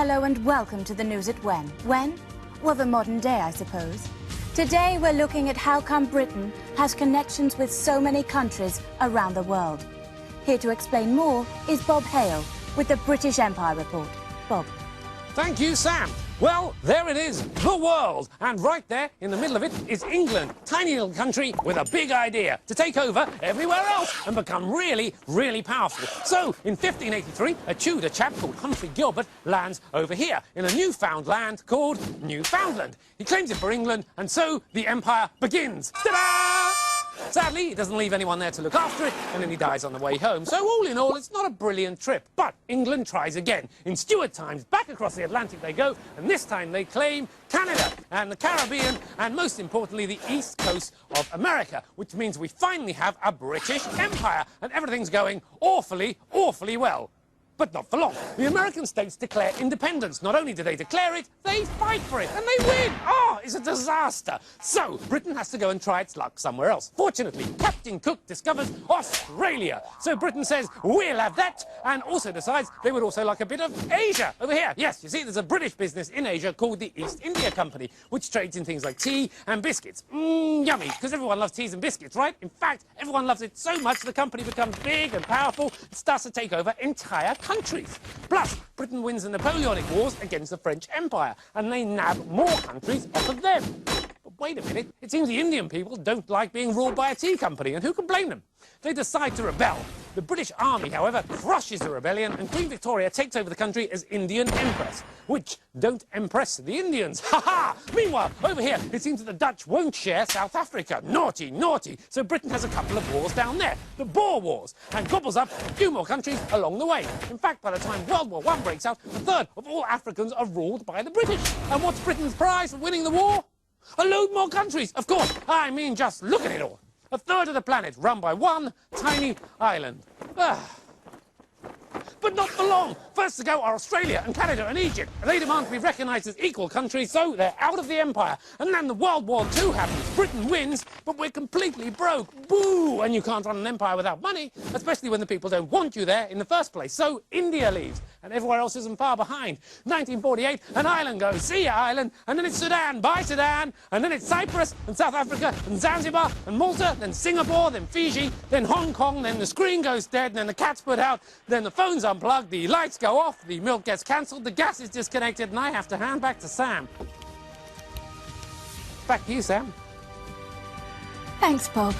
Hello and welcome to the news at when. When? Well, the modern day, I suppose. Today we're looking at how come Britain has connections with so many countries around the world. Here to explain more is Bob Hale with the British Empire Report. Bob. Thank you, Sam. Well, there it is, the world. And right there, in the middle of it, is England. Tiny little country with a big idea to take over everywhere else and become really, really powerful. So, in 1583, a Tudor chap called Humphrey Gilbert lands over here in a newfound land called Newfoundland. He claims it for England, and so the empire begins. Ta-da! Sadly, he doesn't leave anyone there to look after it, and then he dies on the way home. So all in all, it's not a brilliant trip. But England tries again. In Stuart times, back across the Atlantic they go, and this time they claim Canada and the Caribbean, and most importantly, the east coast of America, which means we finally have a British Empire, and everything's going awfully, awfully well. But not for long. The American states declare independence. Not only do they declare it, they fight for it, and they win! Oh, it's a disaster! So, Britain has to go and try its luck somewhere else. Fortunately, Captain Cook discovers Australia. So Britain says, we'll have that, and also decides they would also like a bit of Asia over here. Yes, you see, there's a British business in Asia called the East India Company, which trades in things like tea and biscuits. Yummy, because everyone loves teas and biscuits, right? In fact, everyone loves it so much the company becomes big and powerful, it starts to take over entire countries. Plus, Britain wins the Napoleonic Wars against the French Empire, and they nab more countries off of them. But wait a minute, it seems the Indian people don't like being ruled by a tea company, and who can blame them? They decide to rebel. The British Army, however, crushes the rebellion, and Queen Victoria takes over the country as Indian Empress, which don't impress the Indians. Ha-ha! Meanwhile, over here, it seems that the Dutch won't share South Africa. Naughty, naughty. So Britain has a couple of wars down there, the Boer Wars, and gobbles up a few more countries along the way. In fact, by the time World War I breaks out, a third of all Africans are ruled by the British. And what's Britain's prize for winning the war? A load more countries, of course. I mean, just look at it all. A third of the planet run by one tiny island. But not for long. First to go are Australia and Canada and Egypt. They demand to be recognised as equal countries, so they're out of the empire. And then the World War II happens. Britain wins, but we're completely broke. Boo! And you can't run an empire without money, especially when the people don't want you there in the first place. So India leaves, and everywhere else isn't far behind. 1948, an island goes. See ya, island. And then it's Sudan. Bye, Sudan. And then it's Cyprus and South Africa and Zanzibar and Malta, then Singapore, then Fiji, then Hong Kong, then the screen goes dead, and then the cat's put out, then the phone's unplugged, the lights go off, the milk gets cancelled, the gas is disconnected, and I have to hand back to Sam. Back to you, Sam. Thanks, Bob.